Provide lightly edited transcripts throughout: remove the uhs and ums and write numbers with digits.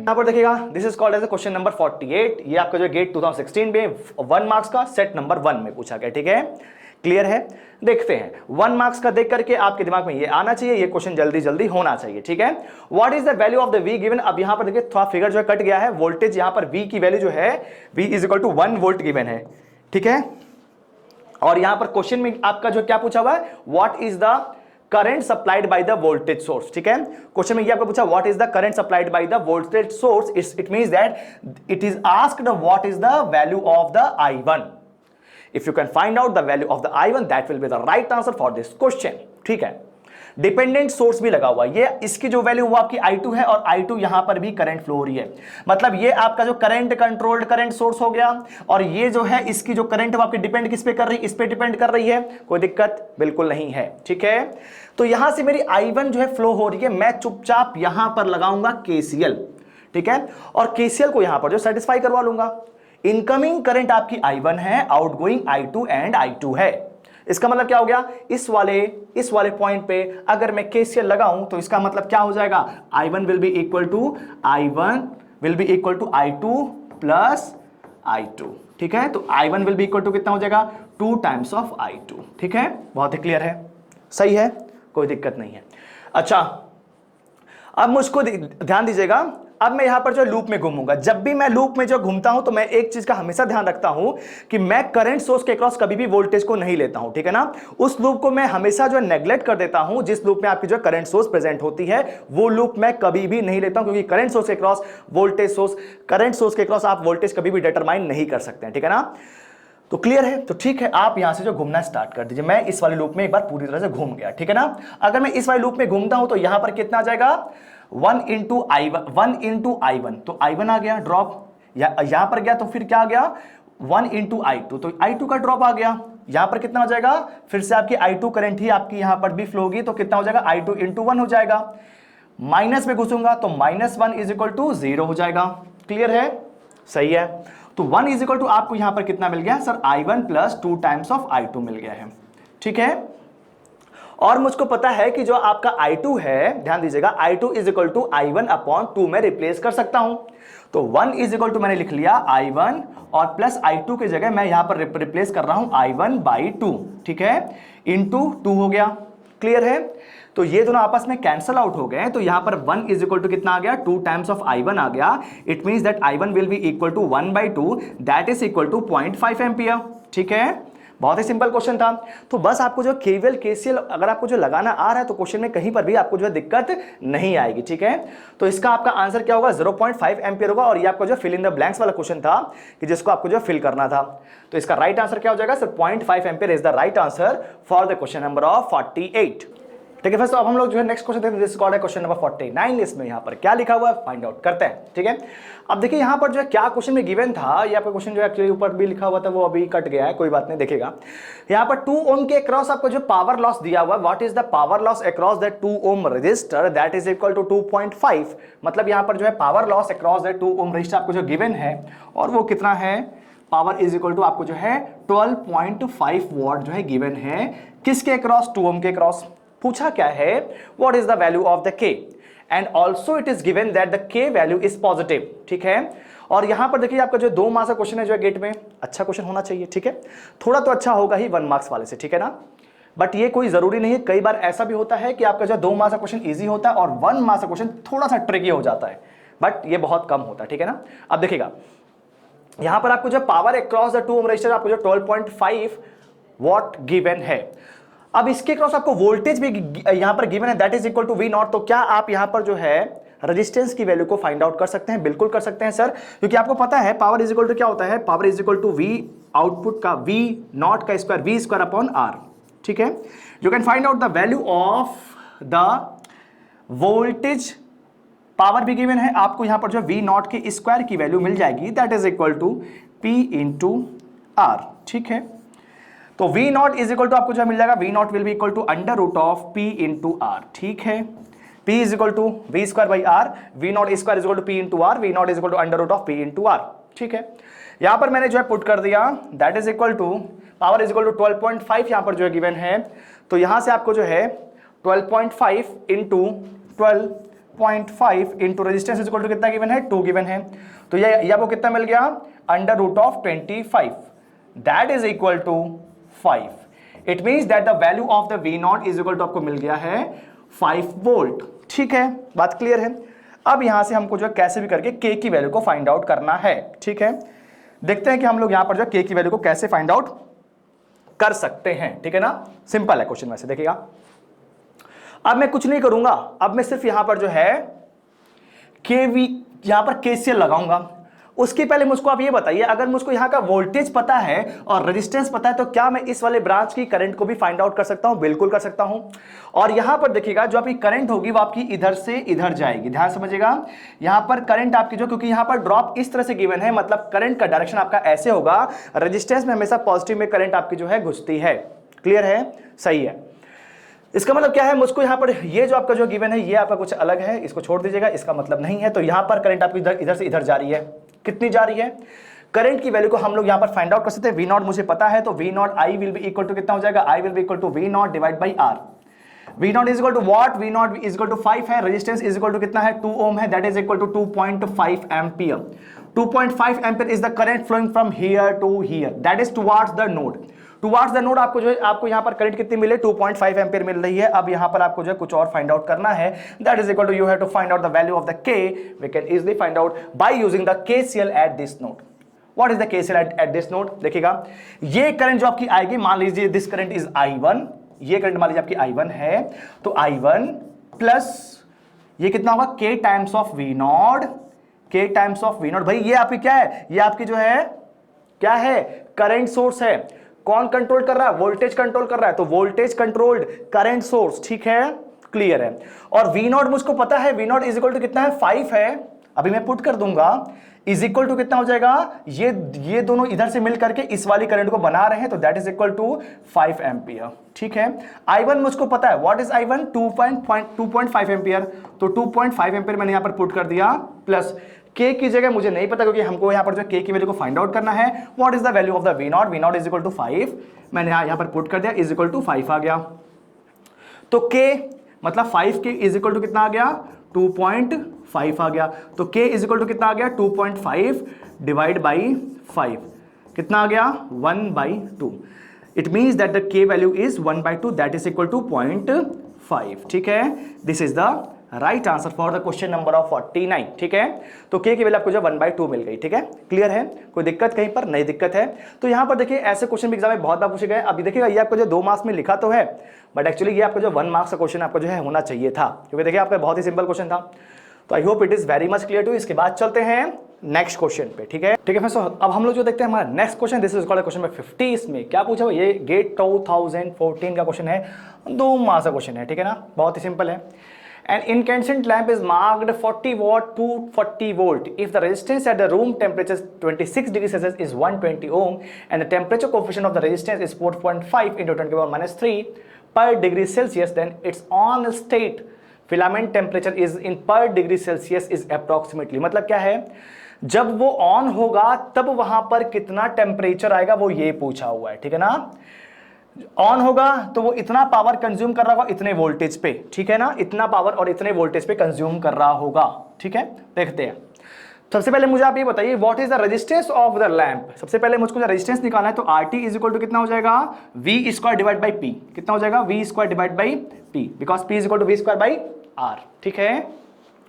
यहाँ पर देखिएगा, this is called as question number 48। ये आपका जो गेट 2016 में 1 मार्क्स का सेट नंबर 1 में पूछा गया, ठीक है, क्लियर है। देखते हैं 1 मार्क्स का देख करके आपके दिमाग में ये आना चाहिए, ये क्वेश्चन जल्दी जल्दी होना चाहिए, ठीक है। What is the value of the V given. अब यहां पर देखिए थोड़ा फिगर जो है कट गया है, वोल्टेज यहां पर V की वैल्यू जो है V is equal to 1 volt given है, ठीक है। और यहां पर क्वेश्चन में आपका जो क्या पूछा हुआ है, what is the current supplied by the voltage source, ठीक है। क्वेश्चन में ये आपको पूछा what is the current supplied by the voltage source, it means that it is asked what is the value of the I1। If you can find out the value of the I1, that will be the right answer for this question, ठीक है। Dependent source भी लगा हुआ है, ये इसकी जो value वो आपकी I2 है और I2 यहां पर भी करंट फ्लो हो रही है, मतलब ये आपका जो करंट कंट्रोल्ड करंट सोर्स हो गया। और ये जो है इसकी जो करंट वो आपकी डिपेंड किस पे कर रही है, इस पे डिपेंड कर रही है, कोई दिक्कत बिल्कुल नहीं है, ठीक है। तो यहां से मेरी I1 जो है फ्लो हो रही है, मैं चुपचाप यहां पर लगाऊंगा KCL, ठीक है, और KCL को यहां पर जो सेटिस्फाई करवा लूंगा। इनकमिंग करंट आपकी I1 है, आउटगोइंग I2 एंड I2 है। इसका मतलब क्या हो गया, इस वाले पॉइंट पे अगर मैं KCL लगाऊं तो इसका मतलब क्या हो जाएगा, I1 will be equal to I2 plus I2, ठीक है। तो I1 will be equal to कितना हो जाएगा, 2 टाइम्स ऑफ I2, ठीक है। बहुत ही क्लियर है, सही है, कोई दिक्कत नहीं है। अच्छा, अब मुझको ध्यान दीजिएगा, अब मैं यहां पर जो लूप में घूमूंगा, जब भी मैं लूप में जो घूमता हूं तो मैं एक चीज का हमेशा ध्यान रखता हूं कि मैं करंट सोर्स के क्रॉस कभी भी वोल्टेज को नहीं लेता हूं, ठीक है ना। उस लूप को मैं हमेशा जो नेग्लेक्ट कर देता हूं, जिस लूप में आपकी जो करंट सोर्स प्रेजेंट होती है वो लूप मैं कभी भी नहीं लेता हूं, क्योंकि करंट सोर्स के क्रॉस करंट सोर्स के क्रॉस आप वोल्टेज कभी भी डिटरमाइन नहीं कर सकते हैं, ठीक है ना। तो क्लियर है, तो ठीक है, आप यहां से जो घूमना स्टार्ट कर दीजिए। मैं इस वाले लूप में एक बार पूरी तरह से घूम गया, ठीक है ना। अगर मैं इस वाले लूप में घूमता हूं तो यहां पर कितना आ जाएगा, 1 इंटू I1, तो I1 आ गया ड्रॉप, यहां पर गया तो फिर क्या आ गया, 1 इंटू I2, तो I2 का ड्रॉप आ गया। यहां पर कितना हो जाएगा, फिर से आपकी I2 करंट ही आपकी यहां पर भी फ्लो होगी, तो कितना हो जाएगा, I2 इंटू 1 हो जाएगा। माइनस में घुसूंगा तो -1 इज इक्वल टू 0 हो जाएगा। क्लियर है, सही है। तो 1 इज इक्वल टू आपको यहां पर कितना मिल गया sir, I1 plus 2 times of I2 मिल गया है, ठीक है। और मुझको पता है कि जो आपका I2 है, ध्यान दीजिएगा, I2 is equal to I1 upon 2 में रिप्लेस कर सकता हूं। तो 1 इज इक्वल टू मैंने लिख लिया I1 और प्लस I2 की जगह मैं यहां पर रिप्लेस कर रहा हूं I1 बाई 2, ठीक है, इंटू 2 हो गया। क्लियर है, तो ये दोनों आपस में कैंसल आउट हो गए, तो यहां पर 1 इज इक्वल टू कितना आ गया, 2 टाइम्स ऑफ I1 आ गया। It means that I1 will be equal to 1/2, that is equal to 0.5 ampere, ठीक है। बहुत ही सिंपल क्वेश्चन था। तो बस आपको जो केवल KCL अगर आपको जो लगाना आ रहा है तो क्वेश्चन में कहीं पर भी आपको जो है दिक्कत नहीं आएगी, ठीक है। तो इसका आपका आंसर क्या होगा, 0.5 एम्पियर होगा। और ये आपका जो फिल इन द ब्लैंक्स वाला क्वेश्चन था कि जिसको आपको जो फिल करना था, तो इसका राइट आंसर क्या हो जाएगा sir, 0.5 ampere is the right answer for the question number of 48, ठीक है। तो अब हम लोग जो है नेक्स्ट क्वेश्चन देखते हैं, दिस इज कॉल्ड है क्वेश्चन नंबर 49। इसमें यहां पर क्या लिखा हुआ है फाइंड आउट करते हैं, ठीक है। अब देखिए यहां पर जो है क्या क्वेश्चन में गिवन था, ये आपका क्वेश्चन जो एक्चुअली ऊपर भी लिखा हुआ था वो अभी कट गया है, कोई बात नहीं, देखेगा। यहां पर 2 ओम के अक्रॉस आपको जो पावर लॉस दिया हुआ है, what is the power loss across that 2 ohm resistor, that is equal to 2.5। मतलब यहां पर जो है power loss across that 2 ohm resistor आपको जो गिवन है, और वो कितना है, पावर इज इक्वल टू आपको जो है 12.5 वॉट जो है गिवन है, किसके अक्रॉस, 2 ओम के अक्रॉस। पूछा क्या है, what is the value of the K and also it is given that the K value is positive, ठीक है। और यहां पर देखिए आपका जो 2 मार्क्स का क्वेश्चन है जो है गेट में, अच्छा क्वेश्चन होना चाहिए, ठीक है। थोड़ा तो अच्छा होगा ही 1 मार्क्स वाले से, ठीक है ना, बट ये कोई जरूरी नहीं है। कई बार ऐसा भी होता है कि आपका जो 2 मार्क्स का क्वेश्चन ईजी होता है और 1 मार्क्स का क्वेश्चन थोड़ा सा ट्रिकी हो जाता है, बट ये बहुत कम होता है, ठीक है ना। अब देखिएगा यहां पर आपको जो power across the 2 ohm resistor आपको जो 12.5 वॉट गिवन है। अब इसके क्रॉस आपको वोल्टेज भी यहां पर गिवन है, that is equal to V0। तो क्या आप यहां पर जो है रेजिस्टेंस की वैल्यू को फाइंड आउट कर सकते हैं, बिल्कुल कर सकते हैं सर, क्योंकि आपको पता है पावर इज इक्वल टू क्या होता है, power is equal to V output का V0 का square, V square upon R, ठीक है। You can find out the value of the voltage, power भी गिवन है आपको, यहां पर जो V0 के स्क्वायर की वैल्यू मिल जाएगी, that is equal to P into R, ठीक है। तो V0 इज इक्वल टू आपको जो मिल जाएगा, V0 will be equal to under root of P into R, ठीक है। P is equal to V square by R, V0 square is equal to P into R, V0 is equal to under root of P into R, ठीक है। यहां पर मैंने जो है put कर दिया, that is equal to power is equal to 12.5 यहां पर जो है गिवन है। तो यहां से आपको जो है 12.5 into 12 5.5 into resistance is equal to कितना गिवन है, 2 गिवन है। तो ये आपको कितना मिल गया, under root of 25, that is equal to 5। It means that the value of the V naught is equal to आपको मिल गया है 5 वोल्ट। ठीक है, बात क्लियर है। अब यहां से हमको जो है कैसे भी करके के की वैल्यू को फाइंड आउट करना है। ठीक है, देखते हैं कि हम लोग यहां पर जो के की वैल्यू को कैसे फाइंड आउट कर सकते हैं। ठीक है ना, सिंपल है क्वेश्चन वैसे, देखिएगा। अब मैं कुछ नहीं करूंगा, अब मैं सिर्फ यहां पर जो है यहां पर केसीएल लगाऊंगा। उसके पहले मुझको आप ये बताइए, अगर मुझको यहां का वोल्टेज पता है और रेजिस्टेंस पता है तो क्या मैं इस वाले ब्रांच की करंट को भी फाइंड आउट कर सकता हूं? बिल्कुल कर सकता हूं। और यहां पर देखिएगा, जो आपकी करंट होगी वो आपकी इधर से इधर जाएगी। ध्यान समझिएगा, यहां पर करंट आपकी जो, क्योंकि यहां पर ड्रॉप इस तरह से गिवन है, मतलब करंट का डायरेक्शन आपका ऐसे होगा। रेजिस्टेंस में हमेशा पॉजिटिव में करंट आपकी जो है घुसती है। क्लियर है, सही है। इसका मतलब क्या है, मुझको यहां पर ये जो आपका जो गिवन है ये आपका कुछ अलग है, इसको छोड़ दीजिएगा, इसका मतलब नहीं है। तो यहां पर करंट आपकी इधर से इधर जा रही है। कितनी जा रही है? करंट की वैल्यू को हम लोग यहां पर फाइंड आउट कर सकते हैं। वी नॉट मुझे पता है, तो V naught I will be equal to कितना हो जाएगा, I will be equal to V naught divide by R. V naught is equal to what, V naught is equal to 5 है, रेजिस्टेंस इज इक्वल टू कितना है, 2 ohm है, that is equal to 2.5 ampere. 2.5 ampere is the current flowing from here to here, that is towards the node. Towards the node आपको जो है, आपको यहां पर करंट कितनी मिले, 2.5 एम्पियर मिल रही है। अब यहां पर आपको जो है कुछ और फाइंड आउट करना है, that is equal to you have to find out the value of the K. We can easily find out by using the KCL at this node. What is the KCL at this node? देखिएगा, ये current जो आपकी आएगी, मान लीजिए this current is I1, ये current मान लीजिए आपकी I1 है, तो I1 प्लस ये कितना होगा, K times of V not, K times of V not. भाई ये आपकी क्या है, ये आपकी जो है क्या है, करंट सोर्स है। कौन कंट्रोल कर रहा है? वोल्टेज कंट्रोल कर रहा है, तो वोल्टेज कंट्रोल्ड करंट सोर्स। ठीक है, क्लियर है। और V नॉट मुझको पता है, V naught is equal to कितना है, 5 है। अभी मैं पुट कर दूंगा, इज इक्वल टू कितना हो जाएगा, ये दोनों इधर से मिल करके इस वाली करंट को बना रहे हैं, तो that is equal to 5 ampere. ठीक है, I1 मुझको पता है, व्हाट इज I1, 2.5 एम्पियर, तो 2.5 एम्पियर मैंने यहां पर पुट कर दिया, प्लस K की जगह मुझे नहीं पता, क्योंकि हमको यहां पर जो K की वैल्यू को फाइंड आउट करना है। What is the value of the V naught? V naught is equal to 5, मैंने यहां पर पुट कर दिया, इज इक्वल टू 5 आ गया। तो K मतलब 5K इज इक्वल टू कितना आ गया, 2.5 आ गया। तो K इज इक्वल टू कितना आ गया, 2.5 डिवाइड बाई 5, कितना आ गया, 1/2। It means that the K value is 1/2, that is equal to 0.5। ठीक है, this is the right answer for the question number of 49। ठीक है, तो K की वैल्यू आपको जो 1/2 मिल गई। ठीक है, क्लियर है, कोई दिक्कत कहीं पर? नहीं दिक्कत है। तो यहां पर देखिए, ऐसे क्वेश्चन भी एग्जाम में बहुत बार पूछे गए। अभी देखिएगा, ये आपको जो 2 मार्क्स में लिखा तो है, बट एक्चुअली ये आपका जो 1 मार्क्स का क्वेश्चन आपका जो है होना चाहिए था, क्योंकि देखिए आपका बहुत ही सिंपल क्वेश्चन था। तो I hope it is very much clear to. इसके बाद चलते हैं नेक्स्ट क्वेश्चन पे। ठीक है फ्रेंड्स, अब हम लोग जो देखते हैं हमारा next question, this is called question number 50। इसमें क्या पूछा हुआ, ये गेट 2014 का क्वेश्चन है, 2 मार्क्स का क्वेश्चन है। ठीक है ना, बहुत ही सिंपल है। An incandescent lamp is marked 40 watt to 40 volt if the resistance at the room temperature 26 degrees Celsius is 120 ohm and the temperature coefficient of the resistance is 4.5 into 10 to the power minus 3 per degree Celsius, then its on state filament temperature is in per degree Celsius is approximately। मतलब क्या है, जब वो on होगा तब वहां पर कितना टेम्परेचर आएगा, वो ये पूछा हुआ है। ठीक है ना, ऑन होगा तो वो इतना पावर कंज्यूम कर रहा होगा इतने वोल्टेज पे। ठीक है ना, इतना पावर और इतने वोल्टेज पे कंज्यूम कर रहा होगा। ठीक है, देखते हैं। सबसे पहले मुझे आप ये बताइए, what is the resistance of the lamp. सबसे पहले मुझको रेजिस्टेंस निकालना है, तो RT इज इक्वल टू कितना हो जाएगा, V square divide by P। कितना हो जाएगा, V square divide by P, because P is equal to V square by R। ठीक है,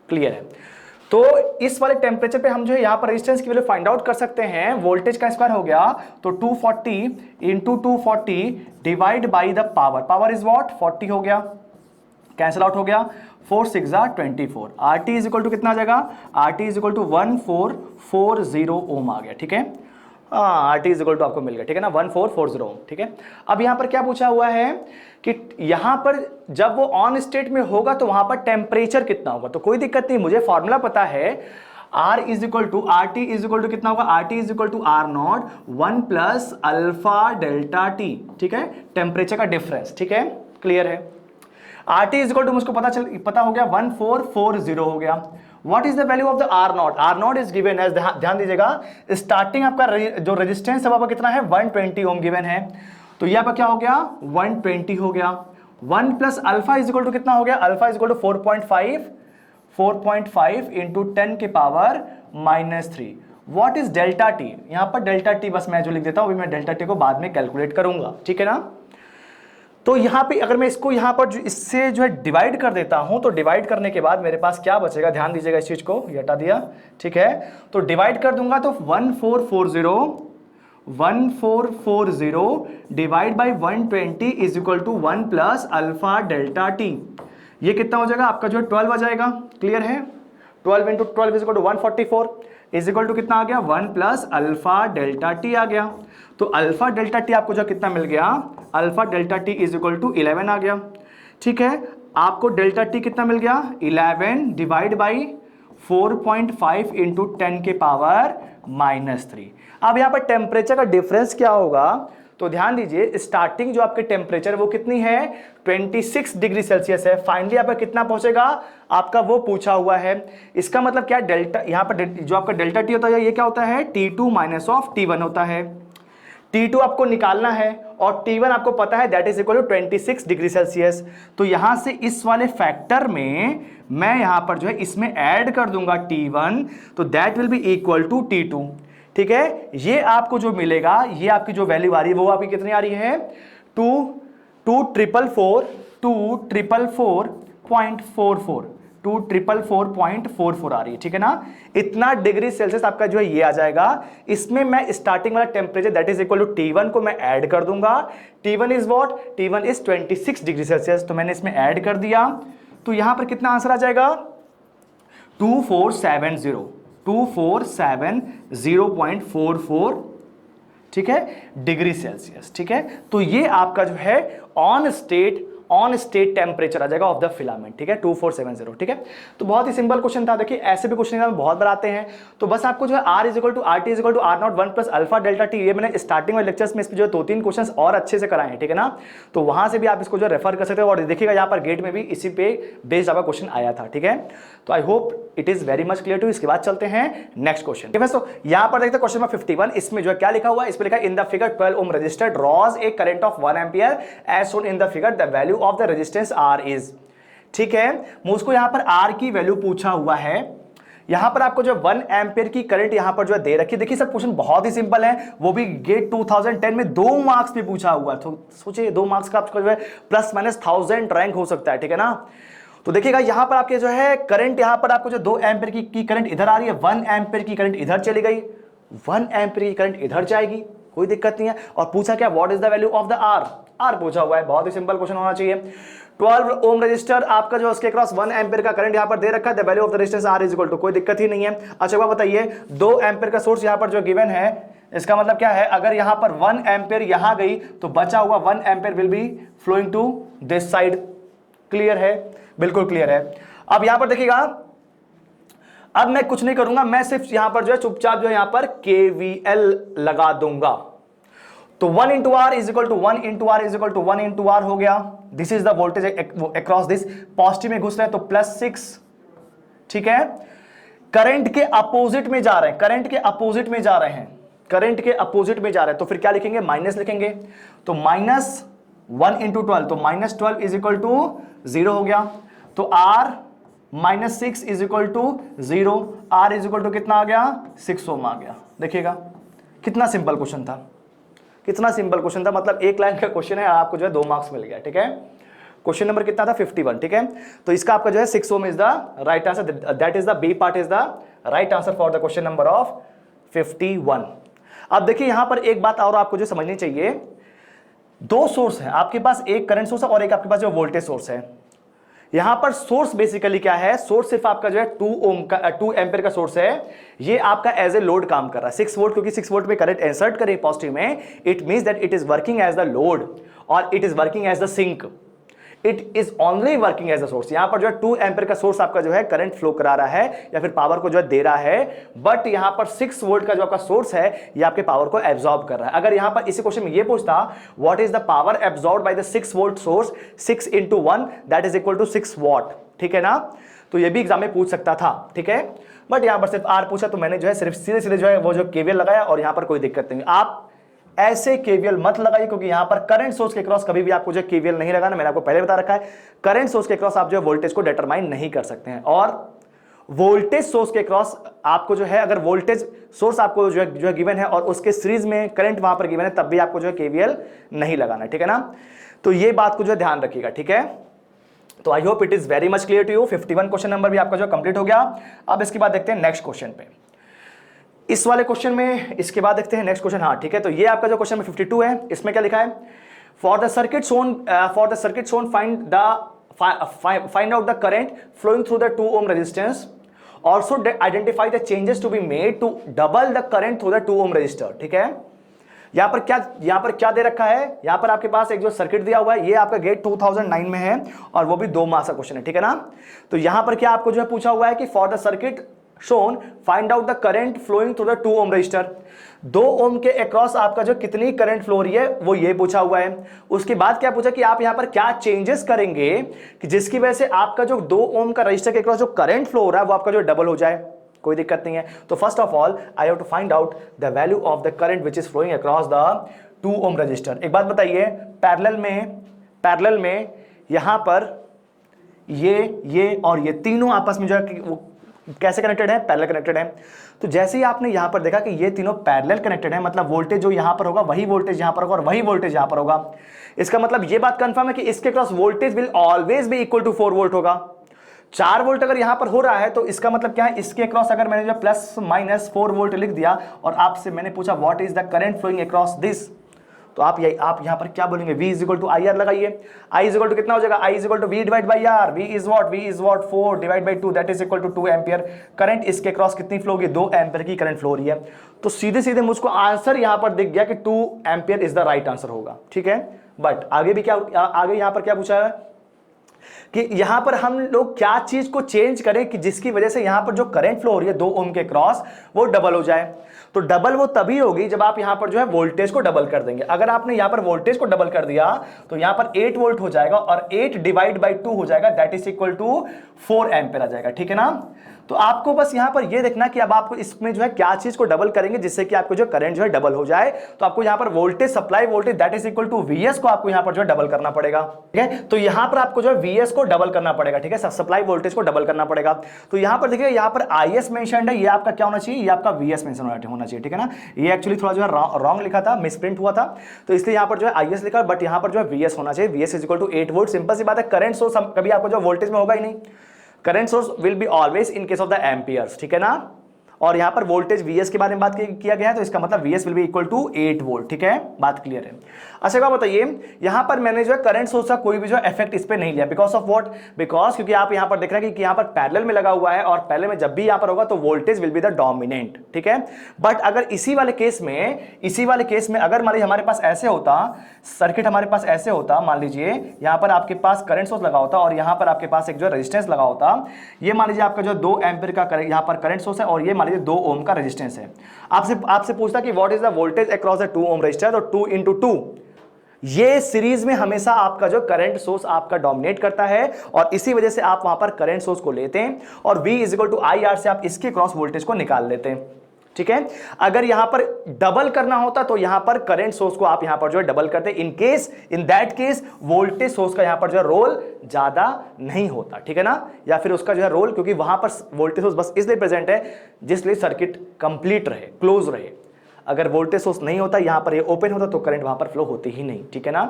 क्लियर है। तो इस वाले टेम्परेचर पे हम जो है यहाँ पर रेजिस्टेंस की वैल्यू फाइंड आउट कर सकते हैं। वोल्टेज का स्क्वायर हो गया, तो 240 into 240 divide by the power, power is what, 40 हो गया, कैंसिल आउट हो गया, 4 6 24। RT इज इक्वल टू कितना आ जाएगा, RT इज इक्वल टू 1440 ओम आ गया। ठीक है, RT इज इक्वल टू आपको मिल गया। ठीक है ना, 1440 ओम। ठीक है, अब यहाँ पर क्या पूछा हुआ है कि यहां पर जब वो ऑन स्टेट में होगा तो वहां पर टेम्परेचर कितना होगा। तो कोई दिक्कत नहीं, मुझे फॉर्मूला पता है, R is equal to RT is equal to कितना होगा, RT is equal to R naught 1 plus alpha delta T। ठीक है, टेम्परेचर का डिफरेंस। ठीक है, क्लियर है। RT इज इक्वल टू मुझको पता हो गया, 1440 हो गया। What is the value of the R naught? R naught is given as, ध्यान दीजिएगा, स्टार्टिंग आपका जो रेजिस्टेंस है वो कितना है, 120 ओम गिवन है। तो ये आपका क्या हो गया, 120 हो गया। 1 plus alpha is equal to कितना हो गया, alpha is equal to 4.5, 4.5 into 10 के power -3। What is delta T? यहां पर डेल्टा टी बस मैं जो लिख देता हूं, अभी मैं डेल्टा टी को बाद में कैलकुलेट करूंगा, ठीक है ना। तो यहां पे अगर मैं इसको यहां पर इससे जो है डिवाइड कर देता हूं, तो डिवाइड करने के बाद मेरे पास क्या बचेगा, ध्यान दीजिएगा इस चीज को, ये हटा दिया, ठीक है। तो डिवाइड कर दूंगा तो 1440 divide by 120 is equal to 1 plus alpha delta T. ये कितना हो जाएगा आपका जो है 12 आ जाएगा, क्लियर है। 12 into 12 is equal to 144 is equal to कितना आ गया, 1 प्लस अल्फा डेल्टा टी आ गया। तो अल्फा डेल्टा टी आपको जो कितना मिल गया, alpha delta t is equal to 11 आ गया, ठीक है। आपको डेल्टा टी कितना मिल गया, 11 डिवाइड बाई 4.5 इंटू 10 के पावर -3। अब यहां पर टेम्परेचर का डिफरेंस क्या होगा, तो ध्यान दीजिए, स्टार्टिंग जो आपके टेम्परेचर वो कितनी है, 26 डिग्री सेल्सियस है। फाइनली आपका कितना पहुंचेगा, आपका वो पूछा हुआ है। इसका मतलब क्या, डेल्टा यहां पर जो आपका डेल्टा टी होता है ये क्या होता है, T2 माइनस ऑफ T1 होता है। T2 आपको निकालना है और T1 आपको पता है that is equal to 26 degree Celsius. तो यहां से इस वाले फैक्टर में मैं यहां पर जो है इसमें ऐड कर दूंगा T1, तो that will be equal to T2, ठीक है। ये आपको जो मिलेगा, ये आपकी जो वैल्यू आ रही है वो आपकी कितनी आ रही है, 2,444.44 आ रही है, ठीक है ना। इतना डिग्री सेल्सियस आपका जो है ये आ जाएगा। इसमें मैं स्टार्टिंग वाला temperature that is equal to T1 को मैं ऐड कर दूंगा। T1 is what, T1 is 26 degree Celsius, तो मैंने इसमें ऐड कर दिया। तो यहां पर कितना आंसर आ जाएगा, 2470.44, ठीक है, डिग्री सेल्सियस, ठीक है। तो ये आपका जो है ऑन स्टेट टेम्परेचर आ जाएगा ऑफ द फिलामेंट, ठीक है, 2470, ठीक है। तो बहुत ही सिंपल क्वेश्चन था। देखिए ऐसे भी क्वेश्चन एग्जाम में बहुत बार आते हैं। तो बस आपको जो है R is equal to RT is equal to R0 1 plus alpha delta T, ये मैंने स्टार्टिंग में लेक्चर्स में इस पे जो है 2-3 क्वेश्चन और अच्छे से कराए हैं, ठीक है ना। तो वहां से भी आप इसको जो रेफर कर सकते हो। और देखिएगा यहाँ पर गेट में भी इसी पे बेस्ड आपका क्वेश्चन आया था, ठीक है। तो I hope it is very much clear to. इसके बाद चलते हैं नेक्स्ट क्वेश्चन, ठीक है। तो यहाँ पर देखते हैं क्वेश्चन नंबर 51। इसमें जो है क्या लिखा हुआ है, इस पे लिखा है in the figure 12 ohm resistor draws a current of 1 ampere as shown in the figure, the value of the resistance R is, ठीक है। मुझको यहां पर R की वैल्यू पूछा हुआ है। यहां पर आपको जो 1 एम्पियर की करंट यहां पर जो है दे रखी है। देखिए सर क्वेश्चन बहुत ही सिंपल है, वो भी गेट 2010 में 2 मार्क्स में पूछा हुआ है। तो सोचिए 2 मार्क्स का आपको जो है प्लस माइनस 1000 रैंक हो सकता है, ठीक है ना। तो देखिएगा यहां पर आपके जो है करंट, यहां पर आपको जो 2 एम्पियर की करंट इधर आ रही है, 1 एम्पियर की करंट इधर चली गई, 1 एम्पियर की करंट इधर जाएगी, कोई दिक्कत नहीं है। और पूछा क्या, what is the value of the R पूछा हुआ है। बहुत ही सिंपल क्वेश्चन होना चाहिए। 12 ओम रजिस्टर आपका जो उसके क्रॉस 1 एम्पियर का करंट यहां पर दे रखा है, the value of the resistance R is equal to, कोई दिक्कत ही नहीं है। अच्छा बात बताइए, 2 एम्पियर का सोर्स यहां पर जो गिवन है, इसका मतलब क्या है, अगर यहां पर 1 एम्पियर यहां गई तो बचा हुआ 1 ampere will be flowing to this side. Clear है, बिल्कुल क्लियर है। अब यहां पर देखिएगा, अब मैं कुछ नहीं करूंगा, मैं सिर्फ यहां पर जो है चुपचाप जो है यहां पर KVL लगा दूंगा। तो 1 into R is equal to 1 into R is equal to 1 into R हो गया। This is the voltage across this, positive में घुस रहे हैं तो +6, ठीक है। करंट के अपोजिट में जा रहे हैं, करंट के अपोजिट में जा रहे हैं, करंट के अपोजिट में जा रहे हैं, तो फिर क्या लिखेंगे, माइनस लिखेंगे। तो -1 इंटू 12, तो -12 इज इक्वल टू 0 हो गया। तो R -6 is equal to 0, R is equal to कितना आ गया, 6 ओम आ गया। देखिएगा कितना सिंपल क्वेश्चन था, कितना सिंपल क्वेश्चन था। मतलब एक लाइन का क्वेश्चन है, आपको जो है 2 मार्क्स मिल गया, ठीक है। क्वेश्चन नंबर कितना था, 51, ठीक है। तो इसका आपका जो है 6 ohm is the right answer, that is the B part is the right answer for the question number of 51। अब देखिए यहां पर एक बात और आपको जो समझनी चाहिए, 2 सोर्स है आपके पास, एक करंट सोर्स है और एक आपके पास जो वोल्टेज सोर्स है। यहां पर सोर्स बेसिकली क्या है, सोर्स सिर्फ आपका जो है 2 एम्पियर का सोर्स है। ये आपका एज ए लोड काम कर रहा है, 6 वोल्ट, क्योंकि 6 वोल्ट में करंट इंसर्ट करें पॉजिटिव में, it means that it is working as the load और it is working as the sink, it is only working as a source. यहां पर जो है 2 एम्पियर का सोर्स आपका जो है करंट फ्लो करा रहा है या फिर पावर को जो है दे रहा है, बट यहां पर 6 वोल्ट का जो आपका सोर्स है ये आपके पावर को एब्जॉर्ब कर रहा है। अगर यहां पर इसी क्वेश्चन में ये पूछता what is the power absorbed by the 6 volt source, 6 into 1 that is equal to 6 watt, ठीक है ना। तो ये भी एग्जाम में पूछ सकता था, ठीक है। बट यहां पर सिर्फ R पूछा तो मैंने जो है सिर्फ सीधे सीधे जो है वो जो KVL लगाया और यहां पर कोई दिक्कत नहीं। आप ऐसे KVL मत लगाइए, क्योंकि यहां पर करंट सोर्स के क्रॉस कभी भी आपको जो KVL नहीं लगाना, मैंने आपको पहले बता रखा है। करंट सोर्स के क्रॉस आप जो वोल्टेज को डिटरमाइन नहीं कर सकते हैं। और वोल्टेज सोर्स के क्रॉस आपको जो है, अगर वोल्टेज सोर्स आपको जो है गिवन है और उसके सीरीज में करंट वहां पर गिवन है, तब भी आपको जो है केवीएल नहीं लगाना, ठीक है ना। तो ये बात को जो है ध्यान रखिएगा, ठीक है। तो I hope it is very much clear to you. 51 question number भी आपका जो कंप्लीट हो गया। अब इसके बाद देखते हैं नेक्स्ट क्वेश्चन पे। इस वाले क्वेश्चन में इसके बाद देखते हैं नेक्स्ट क्वेश्चन। हाँ ठीक है, तो ये आपका जो क्वेश्चन 52 है, इसमें क्या लिखा है, for the circuit shown find out the current flowing through the 2 ohm resistance, also identify the changes to be made to double the current through the 2 ohm resistor। ठीक है, यहां पर क्या दे रखा है, यहां पर आपके पास एक जो सर्किट दिया हुआ है, ये आपका गेट 2009 में है और वो भी 2 मार्क्स का क्वेश्चन है, ठीक है ना। तो यहां पर क्या आपको जो है पूछा हुआ है कि for the circuit shown find out the current flowing through the 2 ohm resistor, 2 ohm के अक्रॉस आपका जो कितनी करंट फ्लो हो रही है, वो ये पूछा हुआ है। उसके बाद क्या पूछा कि आप यहां पर क्या चेंजेस करेंगे कि जिसकी वजह से आपका जो 2 ओम का रजिस्टर के अक्रॉस जो करंट फ्लो हो रहा है वो आपका जो डबल हो जाए। कोई दिक्कत नहीं है। तो first of all I have to find out the value of the current which is flowing across the 2 ohm resistor. एक बात बताइए, पैरेलल में यहां पर ये और ये तीनों आपस में जो है कैसे कनेक्टेड है, पैरेलल कनेक्टेड है। तो जैसे ही आपने यहां पर देखा कि ये तीनों पैरेलल कनेक्टेड है, मतलब वोल्टेज जो यहां पर होगा वही वोल्टेज यहां पर होगा और वही वोल्टेज यहां पर होगा। इसका मतलब ये बात कंफर्म है कि इसके cross voltage will always be equal to 4 volt होगा। 4 वोल्ट अगर यहां पर हो रहा है तो इसका मतलब क्या है, इसके अक्रॉस अगर मैंने जो प्लस माइनस 4 वोल्ट लिख दिया और आपसे मैंने पूछा what is the current flowing across this, तो आप यहां पर क्या बोलेंगे, V is equal to I R लगाइए। I इज इक्वल टू कितना हो जाएगा, I is equal to V divide by R. V is what 4 divide by 2 that is equal to 2 ampere. Current इसके क्रॉस कितनी फ्लो होगी, 2 एम्पियर की current flow हो रही है। तो सीधे मुझको आंसर यहां पर दिख गया कि 2 ampere is the right answer होगा, ठीक है। बट आगे भी क्या, आगे यहां पर क्या पूछा है कि यहां पर हम लोग क्या चीज को चेंज करें कि जिसकी वजह से यहां पर जो करंट फ्लो हो रही है 2 ओम के क्रॉस वो डबल हो जाए। तो डबल वो तभी होगी जब आप यहां पर जो है वोल्टेज को डबल कर देंगे। अगर आपने यहां पर वोल्टेज को डबल कर दिया तो यहां पर 8 वोल्ट हो जाएगा और 8 डिवाइड बाई 2 हो जाएगा, that is equal to 4 ampere आ जाएगा, ठीक है ना। तो आपको बस यहां पर यह देखना कि अब आपको इसमें जो है क्या चीज को डबल करेंगे जिससे कि आपको जो करंट जो है डबल हो जाए। तो आपको यहां पर voltage supply voltage that is equal to VS को आपको यहां पर जो है डबल करना पड़ेगा, ठीक है। तो यहां पर आपको जो है वीएस को डबल करना पड़ेगा, ठीक है, सप्लाई वोल्टेज को डबल करना पड़ेगा। तो यहां पर देखिए, यहां पर आईएस मेंशन्ड है, ये आपका क्या होना चाहिए, ये आपका वीएस मेंशन होना चाहिए, ठीक है ना। ये एक्चुअली थोड़ा जो है रॉन्ग लिखा था, मिसप्रिंट हुआ था, तो इसलिए यहां पर जो है आईएस लिखा, बट यहां पर जो है वीएस होना चाहिए। VS is equal to 8 volt. Simple सी बात है, करंट सोर्स कभी आपको जो वोल्टेज में होगा ही नहीं। Current source will be always in case of the amperes, ठीक है ना। और यहां पर वोल्टेज वीएस के बारे में बात किया गया है, तो इसका मतलब VS will be equal to 8 volt, ठीक है, बात क्लियर है। अच्छा क्या बताइए, यहां पर मैंने जो है करंट सोर्स का कोई भी जो इफेक्ट इस पे नहीं लिया, बिकॉज ऑफ व्हाट, बिकॉज क्योंकि आप यहां पर देख रहे हैं कि यहां पर पैरेलल में लगा हुआ है और पैरेलल में जब भी यहां पर होगा तो voltage will be the dominant, ठीक है। बट अगर इसी वाले केस में अगर मान लीजिए हमारे पास ऐसे होता सर्किट, हमारे पास ऐसे होता, मान लीजिए यहां पर आपके पास करंट सोर्स लगा होता और यहां पर आपके पास एक जो रेजिस्टेंस लगा होता। ये मान लीजिए आपका जो 2 एम्पीयर का यहां पर करंट सोर्स है और ये मान लीजिए 2 ओम का रेजिस्टेंस है। आपसे पूछता कि what is the voltage across the 2 ohm resistor, तो 2 into 2, ये सीरीज में हमेशा आपका जो करंट सोर्स आपका डोमिनेट करता है और इसी वजह से आप वहां पर करंट सोर्स को लेते हैं और V is equal to I R से आप इसके क्रॉस वोल्टेज को निकाल लेते हैं, ठीक है। अगर यहां पर डबल करना होता तो यहां पर करंट सोर्स को आप यहां पर जो है डबल करते, in that case voltage source का यहां पर जो है रोल ज्यादा नहीं होता, ठीक है ना, या फिर उसका जो है रोल, क्योंकि वहां पर वोल्टेज सोर्स बस इसलिए प्रेजेंट है जिसलिए सर्किट कंप्लीट रहे, क्लोज रहे। अगर वोल्टेज सोर्स नहीं होता, यहां पर ये ओपन होता तो करंट वहां पर फ्लो होती ही नहीं, ठीक है ना।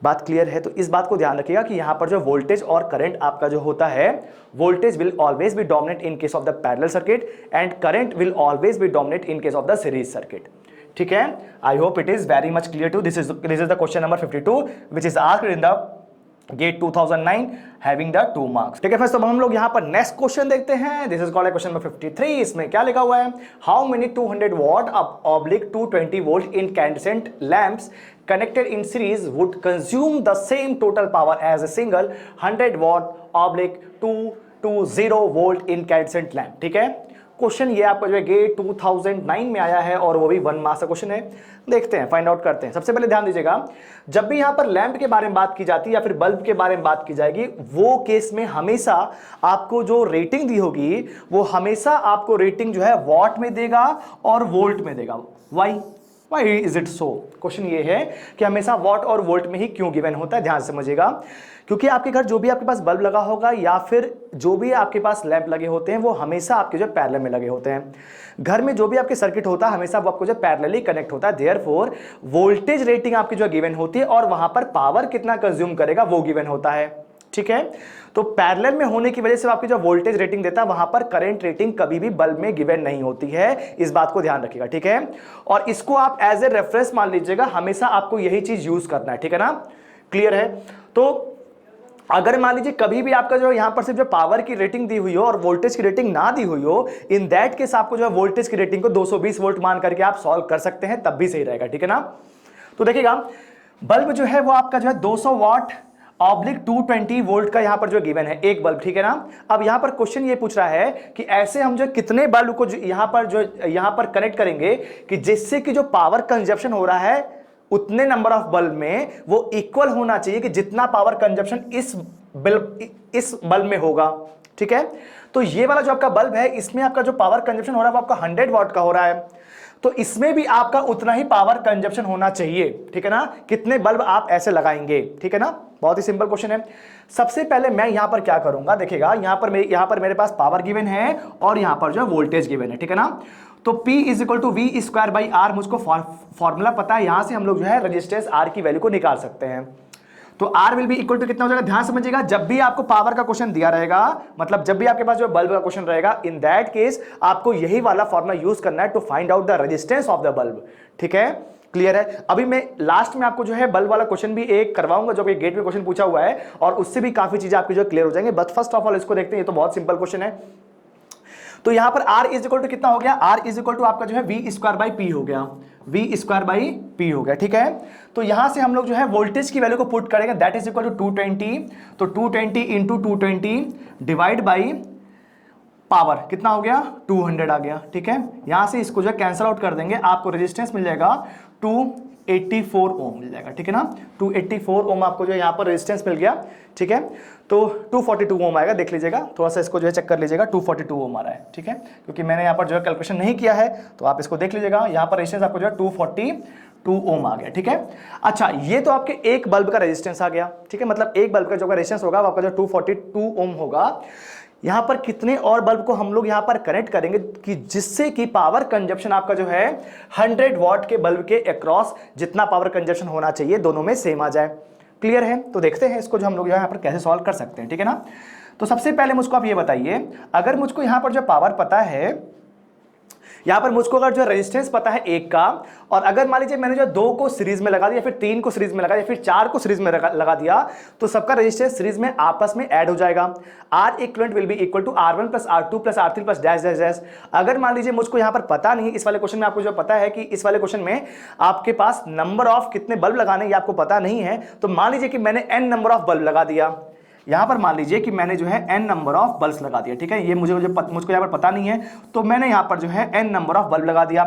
बात क्लियर है। तो इस बात को ध्यान रखिएगा कि यहां पर जो वोल्टेज और करंट आपका जो होता है, voltage will always be dominate in case of the parallel circuit and current will always be dominate in case of the series circuit, ठीक है। I hope it is very much clear to this is the question number 52 which is asked in the GATE 2009 having the 2 marks, ठीक है friends. तो हम लोग यहां पर next question देखते हैं। This is called question number 53। इसमें क्या लिखा हुआ है, how many 200 what oblique 220 volt incandescent lamps connected in series would consume the same total power as a single 100 watt oblique 220 volt incandescent lamp, ठीक है। Question ये आपका जो है गेट 2009 में आया है और वो भी 1 मार्क्स का क्वेश्चन है। देखते हैं, फाइंड आउट करते हैं। सबसे पहले ध्यान दीजिएगा, जब भी यहां पर लैंप के बारे में बात की जाती है या फिर बल्ब के बारे में बात की जाएगी, वो केस में हमेशा आपको जो रेटिंग दी होगी वो हमेशा आपको रेटिंग जो है वॉट में देगा और वोल्ट में देगा। Why? Why is it so? Question ये है कि हमेशा वॉट और वोल्ट में ही क्यों गिवन होता है, ध्यान से समझिएगा। क्योंकि आपके घर जो भी आपके पास बल्ब लगा होगा या फिर जो भी आपके पास लैंप लगे होते हैं वो हमेशा आपके जो पैरेलल में लगे होते हैं। घर में जो भी आपके सर्किट होता है हमेशा वो आपको जो पैरेलली कनेक्ट होता है, देयरफॉर वोल्टेज रेटिंग आपकी जो गिवन होती है और वहां पर पावर कितना कंज्यूम करेगा वो गिवन होता है, ठीक है। तो पैरेलल में होने की वजह से आपकी जो वोल्टेज रेटिंग देता है वहां पर करंट रेटिंग कभी भी बल्ब में गिवन नहीं होती है, इस बात को ध्यान रखिएगा, ठीक है। और इसको आप एज ए रेफरेंस मान लीजिएगा, हमेशा आपको यही चीज यूज करना है, ठीक है ना, क्लियर है। तो अगर मान लीजिए कभी भी आपका जो यहां पर सिर्फ जो पावर की रेटिंग दी हुई हो और वोल्टेज की रेटिंग ना दी हुई हो, इन दैट केस आपको जो है वोल्टेज की रेटिंग को 220 वोल्ट मान करके आप सॉल्व कर सकते हैं, तब भी सही रहेगा, ठीक है ना। तो देखिएगा बल्ब जो है वो आपका जो है 200 वॉट ऑब्लिक 220 वोल्ट का यहां पर जो गिवन है एक बल्ब, ठीक है ना। अब यहां पर क्वेश्चन ये पूछ रहा है कि ऐसे हम जो कितने बल्ब को यहां पर कनेक्ट करेंगे कि जिससे कि जो पावर कंजप्शन हो रहा है उतने नंबर ऑफ बल्ब में वो इक्वल होना चाहिए कि जितना पावर कंजप्शन इस बल्ब में होगा, ठीक है। तो ये वाला जो आपका बल्ब है इसमें आपका जो पावर कंजप्शन हो रहा है वो आपका 100 वॉट का हो रहा है, तो इसमें भी आपका उतना ही पावर कंजप्शन होना चाहिए, ठीक है ना। कितने बल्ब आप ऐसे लगाएंगे, ठीक है ना, बहुत ही सिंपल क्वेश्चन है। सबसे पहले मैं यहां पर क्या करूंगा, देखिएगा यहां पर मेरे पास पावर गिवन है और यहां पर जो वोल्टेज गिवन है, ठीक है ना। तो P is equal to V square by R, मुझको फॉर्मूला पता है, यहां से हम लोग जो है रेजिस्टेंस R की वैल्यू को निकाल सकते हैं। तो R will be equal to कितना हो जाएगा, ध्यान समझिएगा, जब भी आपको पावर का क्वेश्चन दिया रहेगा, मतलब जब भी आपके पास जो बल्ब का क्वेश्चन रहेगा, इन दैट केस आपको यही वाला फॉर्मूला यूज करना है to find out the resistance of the bulb, ठीक है, क्लियर है। अभी मैं लास्ट में आपको जो है बल्ब वाला क्वेश्चन भी एक करवाऊंगा जो कि गेट में क्वेश्चन पूछा हुआ है और उससे भी काफी चीजें आपकी जो क्लियर हो जाएंगे, बट फर्स्ट ऑफ ऑल इसको देखते हैं, ये तो बहुत सिंपल क्वेश्चन है। तो यहां पर R इज इक्वल टू कितना हो गया, R इज इक्वल टू आपका जो है वी स्क्वायर बाई पी हो गया, वी स्क्वायर बाई पी हो गया, ठीक है। तो यहां से हम लोग जो है वोल्टेज की वैल्यू को पुट करेंगे, दैट इज इक्वल टू 220, तो 220 इंटू 220 डिवाइड बाई पावर कितना हो गया 200 आ गया, ठीक है। यहां से इसको जो है कैंसिल आउट कर देंगे, आपको रेजिस्टेंस मिल जाएगा 284 ओम मिल जाएगा, ठीक है ना। 284 ओम आपको जो यहां पर रेजिस्टेंस मिल गया, ठीक है। तो 242 ओम आएगा, देख लीजिएगा, थोड़ा सा इसको जो है चेक कर लीजिएगा, 242 ओम आ रहा है, ठीक है, क्योंकि मैंने यहाँ पर जो है कैलकुलेशन नहीं किया है, तो आप इसको देख लीजिएगा, यहाँ पर रेजिस्टेंस आपको जो है 242 ओम आ गया, ठीक है। अच्छा, ये तो आपके एक बल्ब का रेजिस्टेंस आ गया, ठीक है, मतलब एक बल्ब का जो रेजिस्टेंस होगा वो आपका जो 242 ओम होगा। यहां पर कितने और बल्ब को हम लोग यहां पर कनेक्ट करेंगे कि जिससे कि पावर कंजप्शन आपका जो है 100 वॉट के बल्ब के अक्रॉस जितना पावर कंजप्शन होना चाहिए दोनों में सेम आ जाए, क्लियर है। तो देखते हैं इसको जो हम लोग यहां पर कैसे सॉल्व कर सकते हैं, ठीक है ना। तो सबसे पहले मुझको आप ये बताइए, अगर मुझको यहां पर जो पावर पता है, यहां पर मुझको अगर जो रेजिस्टेंस पता है एक का, और अगर मान लीजिए मैंने जो 2 को सीरीज में लगा दिया, फिर 3 को सीरीज में लगा दिया, फिर 4 को सीरीज में लगा दिया, तो सबका रेजिस्टेंस सीरीज में आपस में ऐड हो जाएगा। R equivalent will be equal to R1 plus R2 plus R3 plus dash dash dash. अगर मान लीजिए मुझको यहां पर पता नहीं, इस वाले क्वेश्चन में आपको जो पता है कि इस वाले क्वेश्चन में आपके पास नंबर ऑफ कितने बल्ब लगाने ये आपको पता नहीं है, तो मान लीजिए कि मैंने n नंबर ऑफ बल्ब लगा दिया, यहां पर मान लीजिए कि मैंने जो है n नंबर ऑफ बल्ब्स लगा दिया, ठीक है, ये मुझको यहां पर पता नहीं है, तो मैंने यहां पर जो है n नंबर ऑफ बल्ब लगा दिया।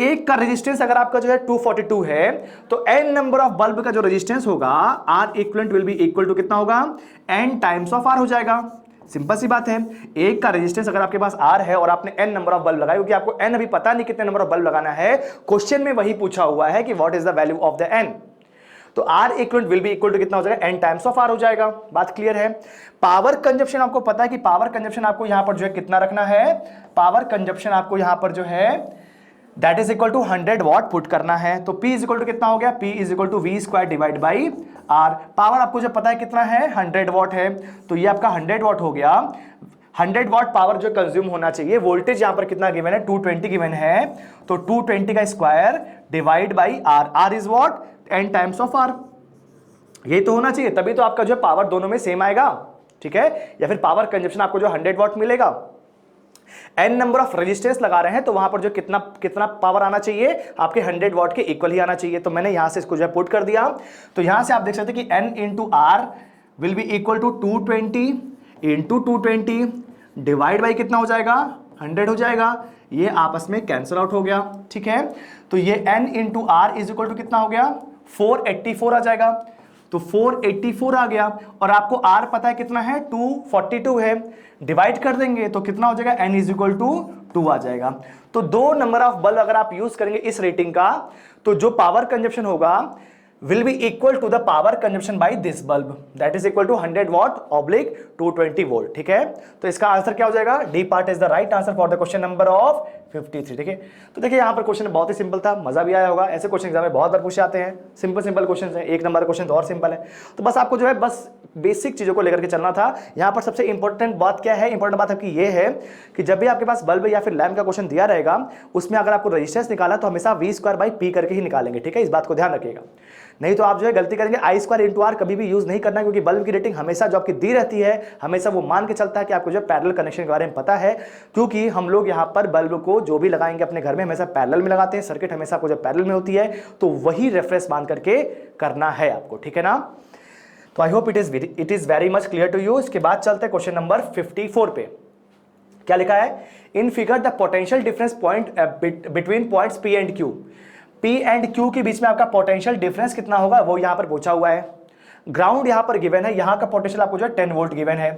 एक का रेजिस्टेंस अगर आपका जो है 242 है, तो n नंबर ऑफ बल्ब का जो रेजिस्टेंस होगा R equivalent will be equal to कितना होगा, n टाइम्स ऑफ R हो जाएगा। सिंपल सी बात है, एक का रेजिस्टेंस अगर आपके पास R है और आपने n नंबर ऑफ बल्ब लगाए, क्योंकि आपको n अभी पता नहीं कितने नंबर ऑफ बल्ब लगाना है, क्वेश्चन में वही पूछा हुआ है कि what is the value of the n, तो R equivalent will be equal to कितना हो जाएगा, n टाइम्स ऑफ R हो जाएगा। बात क्लियर है। पावर कंजप्शन आपको पता है कि पावर कंजप्शन आपको यहां पर जो है कितना रखना है, पावर कंजप्शन आपको यहां पर जो है that is equal to 100 watt put करना है। तो P इज इक्वल टू कितना हो गया, P is equal to V square divide by R। Power आपको जो पता है कितना है 100 वॉट है, तो ये आपका 100 वॉट हो गया। 100 वॉट पावर जो कंज्यूम होना चाहिए, वोल्टेज यहां पर कितना गिवन है 220 गिवन है, तो 220 का square divide by R, R is what n times of R, यही तो होना चाहिए, तभी तो आपका जो पावर दोनों में सेम आएगा, ठीक है, या फिर पावर कंजप्शन आपको जो 100 वॉट मिलेगा। n नंबर ऑफ रेजिस्टेंस लगा रहे हैं तो वहां पर जो कितना पावर आना चाहिए, आपके 100 वॉट के इक्वल ही आना चाहिए, तो मैंने यहां से इसको जो है पुट कर दिया। तो यहां से आप देख सकते हैं कि n into R will be equal to 220 into 220 divide by कितना हो जाएगा 100 हो जाएगा, ये आपस में कैंसिल आउट हो गया, ठीक है। तो ये n into R is equal to कितना हो गया 484 आ जाएगा। तो 484 आ गया, और आपको R पता है कितना है, 242 है, डिवाइड कर देंगे तो कितना हो जाएगा, n इज इक्वल टू 2 आ जाएगा। तो 2 नंबर ऑफ बल्ब अगर आप यूज करेंगे इस रेटिंग का, तो जो पावर कंजप्शन होगा will be equal to the power consumption by this bulb, that is equal to 100 watt oblique 220 volt। ठीक है, तो इसका आंसर क्या हो जाएगा, D part is the right answer for the question number of 53। ठीक है, तो देखिए यहाँ पर क्वेश्चन बहुत ही सिंपल था, मजा भी आया होगा। ऐसे क्वेश्चन एग्जाम में बहुत बार पूछे आते हैं, सिंपल सिंपल क्वेश्चन है, एक नंबर क्वेश्चन तो और सिंपल है। तो बस आपको जो है बस बेसिक चीजों को लेकर के चलना था। यहाँ पर सबसे इंपॉर्टेंट बात क्या है, इंपॉर्टेंट बात आपकी ये है कि जब भी आपके पास बल्ब या फिर लैम्प का क्वेश्चन दिया रहेगा, उसमें अगर आपको रेजिस्टेंस निकाला तो हमेशा V²/P करके ही निकालेंगे। ठीक है, इस बात को ध्यान रखिएगा, नहीं तो आप जो है गलती करेंगे। I² × R कभी भी यूज नहीं करना, क्योंकि बल्ब की रेटिंग हमेशा जो आपकी दी रहती है, हमेशा वो मान के चलता है कि आपको जो पैरेलल कनेक्शन के बारे में पता है, क्योंकि हम लोग यहाँ पर बल्ब को जो भी लगाएंगे अपने घर में हमेशा पैरेलल में लगाते हैं, सर्किट हमेशा आपको जब पैरेलल में होती है तो वही रेफरेंस मान करके करना है आपको। ठीक है ना, तो I hope it is very much clear to you. इसके बाद चलते हैं क्वेश्चन नंबर 54 पे। क्या लिखा है, in figure the potential difference point between points P and Q। P and Q के बीच में आपका पोटेंशियल डिफरेंस कितना होगा वो यहाँ पर पूछा हुआ है। ग्राउंड यहाँ पर गिवन है, यहाँ का पोटेंशियल आपको जो है 10 वोल्ट गिवन है।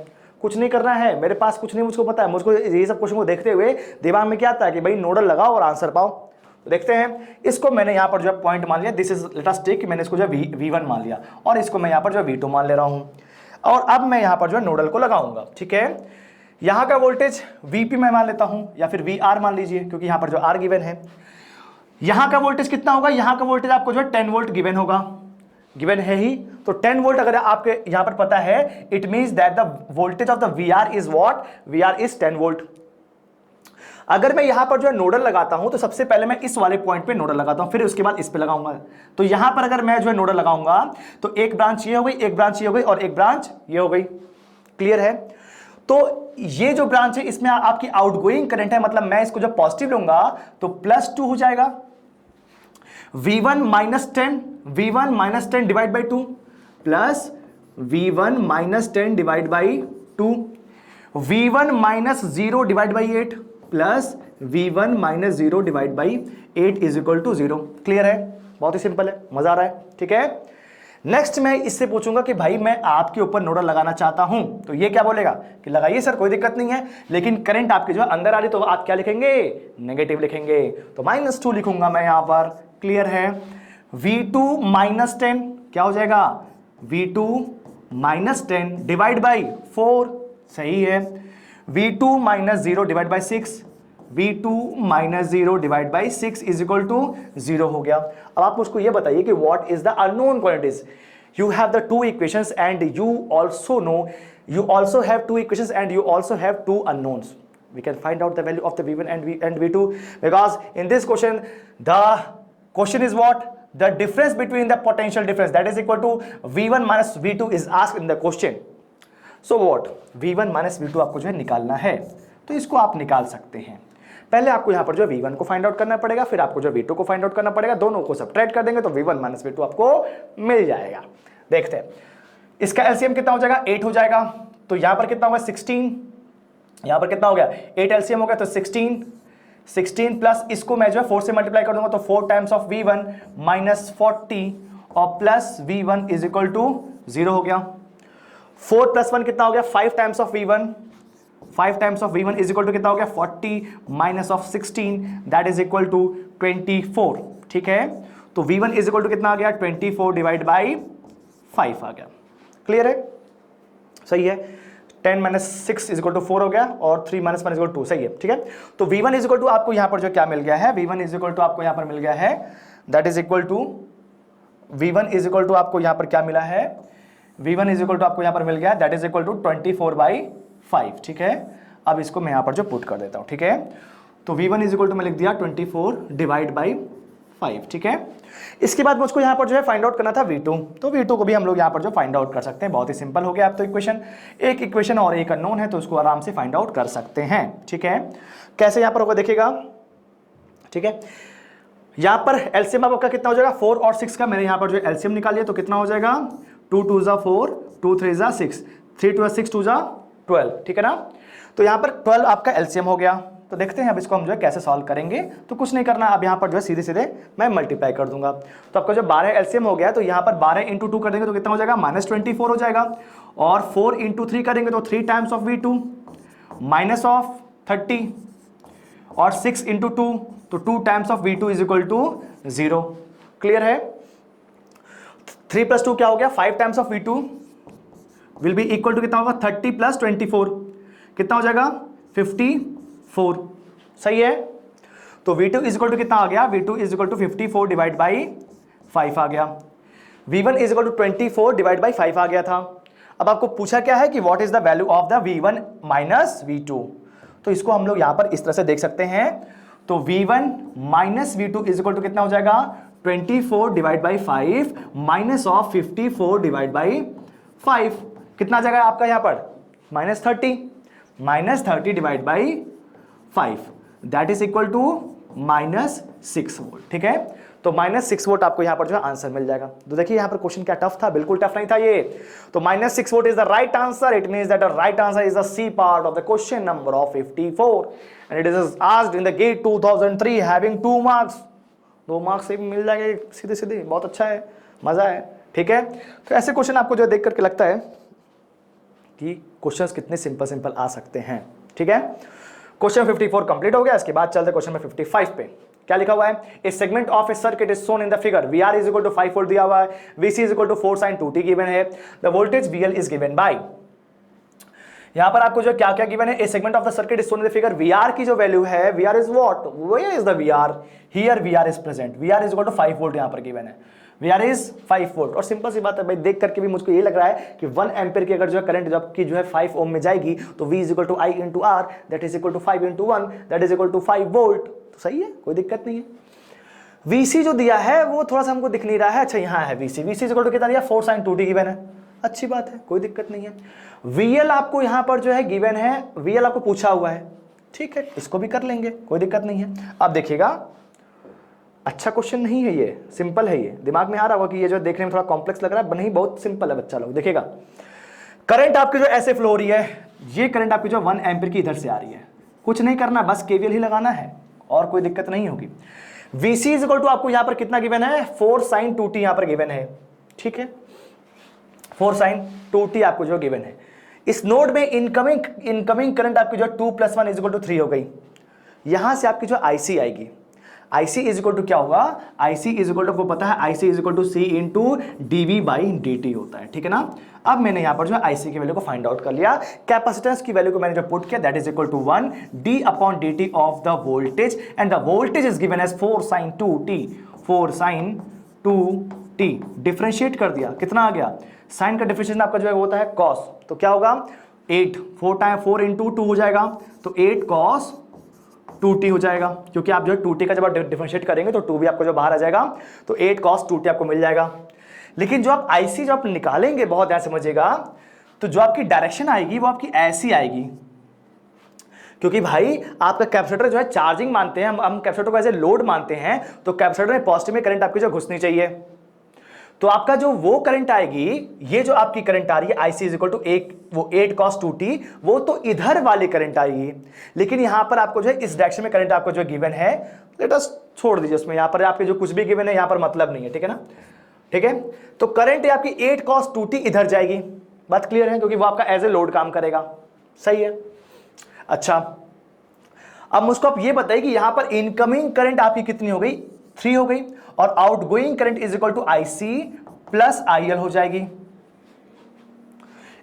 कुछ नहीं करना है, मेरे पास कुछ नहीं, मुझको पता है, मुझको ये सब क्वेश्चन को देखते हुए दिमाग में क्या आता है कि भाई नोडल लगाओ और आंसर पाओ। तो देखते हैं, इसको मैंने यहाँ पर जो है पॉइंट मान लिया, this is let us take, मैंने इसको जो है V1 मान लिया, और इसको मैं यहाँ पर जो है V2 मान ले रहा हूँ, और अब मैं यहाँ पर जो है नोडल को लगाऊंगा। ठीक है, यहाँ का वोल्टेज VP मैं मान लेता हूँ, या फिर VR मान लीजिए, क्योंकि यहाँ पर जो R गिवन है। यहाँ का वोल्टेज कितना होगा, यहाँ का वोल्टेज आपको जो है 10 वोल्ट गिवन होगा, गिवन है ही, तो 10 वोल्ट अगर आपके यहाँ पर पता है, it means that the voltage of the VR is what, VR is 10 volt. अगर मैं यहां पर जो है नोडल लगाता हूं, तो सबसे पहले मैं इस वाले पॉइंट पे नोडल लगाता हूं, फिर उसके बाद इस पे लगाऊंगा। तो यहां पर अगर मैं जो है नोडल लगाऊंगा, तो एक ब्रांच ये हो गई, एक ब्रांच ये हो गई, और एक ब्रांच ये हो गई। क्लियर है, तो ये जो ब्रांच है इसमें आपकी आउटगोइंग करंट है, मतलब मैं इसको जब पॉजिटिव लूंगा तो +2 हो जाएगा। V1 - 10 divide by 2 plus V1 - 10 divide by 2, V1 - 0 divide by 8 plus V1 - 0 divide by 8 is equal to 0। Clear है, बहुत ही सिंपल है, मजा आ रहा है। ठीक है, नेक्स्ट मैं इससे पूछूंगा कि भाई मैं आपके ऊपर नोडल लगाना चाहता हूं, तो ये क्या बोलेगा कि लगाइए सर, कोई दिक्कत नहीं है, लेकिन करंट आपके जो है अंदर आ रही, तो आप क्या लिखेंगे, नेगेटिव लिखेंगे, तो -2 लिखूंगा मैं यहां पर। क्लियर है, V2 - 10 क्या हो जाएगा, V2 - 10 डिवाइड बाई 4, सही है, V2 - 0 divide by 6, V2 - 0 divide by 6 is equal to 0 हो गया। अब आप मुझको ये बताइए कि what is the unknown quantities. You have the 2 equations and you also know, you also have 2 equations and you also have 2 unknowns. We can find out the value of the V1 and V2, because in this question the question is what, the difference between the potential difference, that is equal to V1 minus V2 is asked in the question. So what, V1 minus V2 आपको जो है निकालना है, तो इसको आप निकाल सकते हैं। पहले आपको यहाँ पर जो V1 को फाइंड आउट करना पड़ेगा, फिर आपको जो V2 को फाइंड आउट करना पड़ेगा, दोनों को सब्ट्रैक्ट कर देंगे तो V1 माइनस V2 आपको मिल जाएगा। देखते हैं इसका एलसीएम कितना हो जाएगा, 8 हो जाएगा, तो यहां पर कितना होगा 16, यहां पर कितना हो गया 8 एलसीएम हो गया, तो 16 प्लस इसको मैं जो है 4 से मल्टीप्लाई कर दूंगा, तो 4 टाइम्स ऑफ V1 माइनस 40 और plus V1 is equal to 0 हो गया। 4 + 1 कितना हो गया, 5 times of V1, 5 times of V1 is equal to कितना हो गया 40 minus of 16, that is equal to 24। ठीक है, तो V1 इज इक्वल टू कितना आ गया 24 डिवाइड बाई 5 आ गया। क्लियर है, सही है, 10 - 6 इज इक्वल टू 4 हो गया, और 3 - 1 इज इक्वल टू 2, सही है। ठीक है, तो V1 इज इक्वल टू आपको यहां पर जो क्या मिल गया है, V1 इज इक्वल टू आपको यहां पर मिल गया है, that is equal to V1 is equal to आपको यहां पर क्या मिला है, V1 इज इक्वल टू आपको यहां पर मिल गया, दैट इज इक्वल टू 24/5। ठीक है, अब इसको मैं यहां पर जो पुट कर देता हूं। ठीक है, तो V1 इज इक्वल टू मैं लिख दिया 24 डिवाइड बाई 5। ठीक है, इसके बाद मुझको यहां पर जो है फाइंड आउट करना था V2, तो V2 को भी हम लोग यहां पर जो फाइंड आउट कर सकते हैं। बहुत ही सिंपल हो गया, अब तो इक्वेशन, एक इक्वेशन और एक अननोन है, तो उसको आराम से फाइंड आउट कर सकते हैं। ठीक है, कैसे यहां पर होगा देखिएगा। ठीक है, यहां पर एलसीएम आपका कितना हो जाएगा 4 और 6 का, मैंने यहां पर जो एलसीएम निकाल लिया, तो कितना हो जाएगा 2 × 2 = 4, 2 × 3 = 6, 3 × 2 = 6, 2 = 12। ठीक है ना, तो यहां पर 12 आपका एलसीएम हो गया, तो देखते हैं अब इसको हम जो है कैसे सॉल्व करेंगे। तो कुछ नहीं करना, अब यहाँ पर जो है सीधे सीधे मैं मल्टीप्लाई कर दूंगा। तो आपका जो 12 एलसीएम हो गया, तो यहाँ पर 12 इंटू 2 कर देंगे तो कितना हो जाएगा, -24 हो जाएगा। और 4 इंटू 3 करेंगे तो 3 times of V2 minus of 30, और 6 इंटू 2 तो 2 times of V2 is equal to 0। Clear है? 3 + 2 क्या हो गया, 5 times of V2 will be equal to कितना होगा, 30 + 24 कितना हो जाएगा, 54। सही है? तो V2 इज इक्वल टू कितना आ गया, V2 is equal to 54 divide by 5 आ गया। V1 is equal to 24 divide by 5 आ गया था। अब आपको पूछा क्या है कि what is the value of the V1 minus V2। तो इसको हम लोग यहां पर इस तरह से देख सकते हैं। तो V1 minus V2 is equal to कितना हो जाएगा, 24 divide by 5 minus of 54 divide by 5 कितना आ जाएगा आपका यहां पर, -30 divide by 5 that is equal to -6 volt. ठीक है? तो -6 वोल्ट आपको यहां पर जो है आंसर मिल जाएगा। तो देखिए यहां पर क्वेश्चन क्या टफ था, बिल्कुल टफ नहीं था ये। तो -6 volt is the right answer. It means that the right answer is the C part of the question number of 54 and it is asked in the GATE 2003 having 2 marks. 2 marks से मिल जाएंगे सीधे सीधे, बहुत अच्छा है, मजा है। ठीक है? तो ऐसे क्वेश्चन आपको जो देख करके लगता है कि क्वेश्चंस कितने सिंपल आ सकते हैं। ठीक है? क्वेश्चन 54 कंप्लीट हो गया। इसके बाद चलते क्वेश्चन नंबर 55 पे। क्या लिखा हुआ है, a segment of a circuit is shown in the figure, VR is equal to 5 volt दिया हुआ है, VC is equal to 4 sin 2t given है, the voltage VL is given by. यहां पर आपको जो क्या क्या गिवन है, a segment of the circuit is shown in the figure, VR की जो वैल्यू है, VR is what, where is the VR, here VR is present, VR is equal to 5 volt यहां पर गिवन है, VR इज 5 वोल्ट। और simple सी बात है भाई, देख करके भी मुझको ये लग रहा है कि 1 एम्पीयर की अगर जो है करंट जब की जो है 5 ओम में जाएगी तो V is equal to I into R that is equal to 5 into 1 that is equal to 5 volt. तो सही है, कोई दिक्कत नहीं है। VC जो दिया है वो थोड़ा सा हमको दिख नहीं रहा है। अच्छा यहाँ है VC इज इक्वल टू कितना दिया, 4 sin 2t गिवन है, अच्छी बात है, कोई दिक्कत नहीं है। VL आपको यहाँ पर जो है गिवन है, VL आपको पूछा हुआ है, ठीक है, इसको भी कर लेंगे, कोई दिक्कत नहीं है। अब देखिएगा, अच्छा क्वेश्चन नहीं है ये, सिंपल है ये। दिमाग में आ रहा होगा कि ये जो देखने में थोड़ा कॉम्प्लेक्स लग रहा है, नहीं बहुत सिंपल है बच्चा लोग। देखिएगा, करंट आपकी जो ऐसे फ्लो हो रही है, ये करंट आपकी जो 1 एम्पीयर की इधर से आ रही है, कुछ नहीं करना, बस KVL ही लगाना है और कोई दिक्कत नहीं होगी। VC इज इक्वल टू आपको यहां पर कितना गिवन है, 4 sin 2t यहां पर गिवन है, ठीक है, 4 sin 2t आपको जो गिवन है। इस नोड में इनकमिंग करंट आपकी जो 2 + 1 इज इक्वल टू 3 हो गई। यहां से आपकी जो IC आएगी, IC इज इक्वल टू क्या होगा, IC इज इक्वल टू, आपको पता है IC is equal to C into dV/dt होता है, ठीक है ना। अब मैंने यहां पर जो IC की वैल्यू को फाइंड आउट कर लिया, कैपेसिटेंस की वैल्यू को मैंने जो पुट किया that is equal to 1 d/dt of the voltage and the voltage is given as 4 sin 2t, 4 sin 2t differentiate कर दिया, कितना आ गया, साइन का डिफरेंशिएशन आपका जो है होता है cos, तो क्या होगा 8, 4 इंटू 2 हो जाएगा, तो 8 cos 2t हो जाएगा, क्योंकि आप जो है 2t का जब आप डिफरेंशिएट करेंगे तो 2 भी आपको जो बाहर आ जाएगा, तो 8 cos 2t आपको मिल जाएगा। लेकिन जो आप IC जो आप निकालेंगे, बहुत ध्यान समझिएगा, तो जो आपकी डायरेक्शन आएगी वो आपकी ऐसी आएगी, क्योंकि भाई आपका कैपेसिटर जो है चार्जिंग मानते हैं हम कैपेसिटर को एज ए लोड मानते हैं, तो कैपेसिटर में पॉजिटिव में करंट आपकी जो घुसनी चाहिए, तो आपका जो वो करंट आएगी, ये जो आपकी करंट आ रही है IC is equal to 8 cos 2t, वो तो इधर वाली करंट आएगी। लेकिन यहां पर आपको जो है इस डायरेक्शन में करंट आपको जो गिवन है, लेट अस छोड़ दीजिए उसमें, यहां पर आपके जो कुछ भी गिवन है यहां पर मतलब नहीं है, ठीक है ना, ठीक है। तो करंट आपकी 8 cos 2t इधर जाएगी, बात क्लियर है, क्योंकि वो आपका एज ए लोड काम करेगा, सही है। अच्छा, अब मुझको आप ये बताइए कि यहां पर इनकमिंग करंट आपकी कितनी हो गई, 3 हो गई, और outgoing current is equal to IC plus IL हो जाएगी।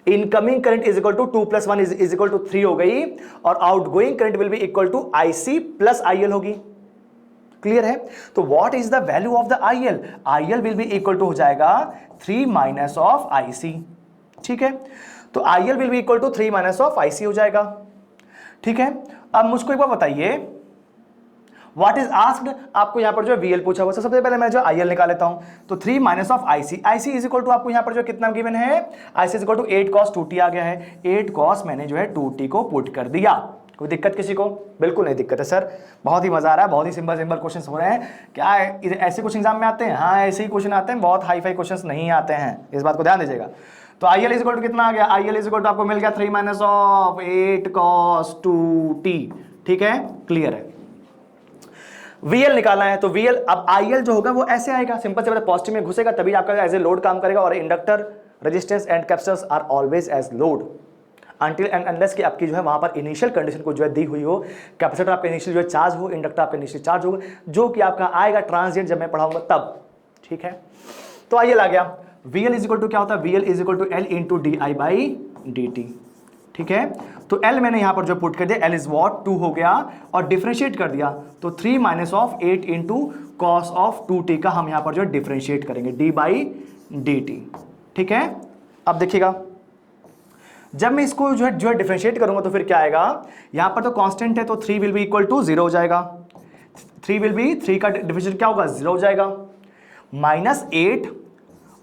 Incoming current is equal to 2 + 1 is equal to 3 हो गई, और outgoing current will be equal to IC plus IL होगी, क्लियर है। तो what is the value of the IL, IL will be equal to हो जाएगा 3 माइनस ऑफ IC, ठीक है। तो IL will be equal to 3 minus of IC हो जाएगा, ठीक है। अब मुझको एक बार बताइए, व्हाट इज आस्क्ड, आपको यहां पर जो VL पूछा हुआ, सबसे पहले मैं जो IL निकाल लेता हूं, तो 3 minus of IC is equal to आपको यहां पर जो कितना गिवन है, IC is equal to 8 cos 2t आ गया है, 8 cos मैंने जो है 2t को पुट कर दिया। कोई दिक्कत किसी को, बिल्कुल नहीं दिक्कत है सर, बहुत ही मजा आ रहा है, बहुत ही सिंपल क्वेश्चन हो रहे हैं। क्या ऐसे क्वेश्चन एग्जाम में आते हैं, हाँ ऐसे ही क्वेश्चन आते हैं, बहुत हाई फाई क्वेश्चन नहीं आते हैं, इस बात को ध्यान दीजिएगा। तो IL इज इक्वल टू कितना आ गया, IL इज इक्वल टू आपको मिल गया 3 माइनस ऑफ 8 cos 2t, ठीक है, क्लियर है। VL निकालना है तो VL, अब IL जो होगा वो ऐसे आएगा, सिंपल से पॉजिटिव में घुसेगा तभी आपका एज ए लोड काम करेगा, और inductor resistance and capacitance are always as load until and unless कि आपकी जो है वहां पर इनिशियल कंडीशन को जो है दी हुई हो, कैपेसिटर आपका इनिशियल जो है चार्ज हो, इंडक्टर आपका इनिशियल चार्ज होगा, जो कि आपका आएगा ट्रांजिएंट जब मैं पढ़ाऊंगा तब, ठीक है। तो आइए आ गया VL इज इक्वल टू क्या होता है, VL is equal to L into d i by d t, ठीक है। तो L मैंने यहां पर जो पुट कर दिया, L इज वॉट 2 हो गया, और डिफरेंशिएट कर दिया तो 3 minus of 8 into cos of 2t का हम यहां पर जो है डिफरेंशिएट करेंगे d बाई डी टी, ठीक है। अब देखिएगा जब मैं इसको जो है डिफरेंशिएट करूंगा तो फिर क्या आएगा, यहां पर तो कांस्टेंट है तो 3 विल बी इक्वल टू 0 हो जाएगा, 3 का डिफरेंशिएट क्या होगा 0 हो जाएगा, माइनस 8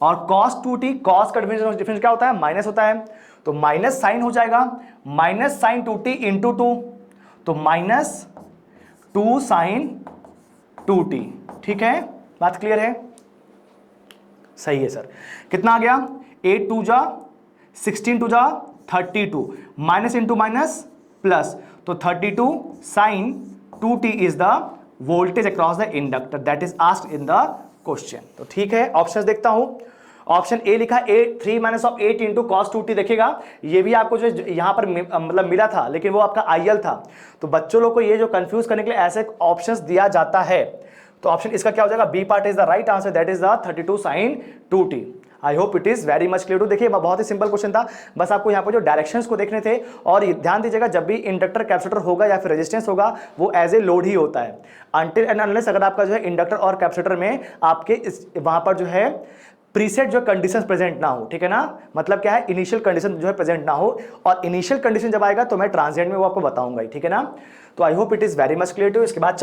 और cos 2t, cos का डिफरेंशिएट क्या होता है माइनस होता है, तो माइनस साइन हो जाएगा, माइनस साइन 2t इंटू 2, तो माइनस 2 साइन 2t, ठीक है, बात क्लियर है, सही है सर। कितना आ गया, 8 2 जा 16 2 जा 32, माइनस इंटू माइनस प्लस, तो 32 sine 2t is the voltage across the inductor that is asked in the question. तो ठीक है, ऑप्शंस देखता हूं। ऑप्शन ए लिखा 3 minus of 8 into cos 2t, देखिएगा ये भी आपको जो यहां पर मतलब मिला था, लेकिन वो आपका IL था। तो बच्चों लोग को ये जो कंफ्यूज करने के लिए ऐसे ऑप्शंस दिया जाता है, तो ऑप्शन इसका क्या हो जाएगा, B part is the right answer, that is the 32 sine 2t। I hope it is very much clear too. देखिए बहुत ही सिंपल क्वेश्चन था, बस आपको यहाँ पर जो डायरेक्शंस को देखने थे, और ध्यान दीजिएगा जब भी इंडक्टर कैपेसिटर होगा या फिर रेजिस्टेंस होगा वो एज ए लोड ही होता है, अनटिल एंड अनलेस अगर आपका जो है इंडक्टर और कैपेसिटर में आपके वहां पर जो है प्रीसेट जो कंडीशंस प्रेजेंट ना हो, ठीक है ना, मतलब क्या है इनिशियल कंडीशन जो है प्रेजेंट ना हो, और इनिशियल कंडीशन जब आएगा तो मैं ट्रांजिएंट में वो आपको बताऊंगा ही, ठीक है ना। तो I hope it is very much clear to. इसके बाद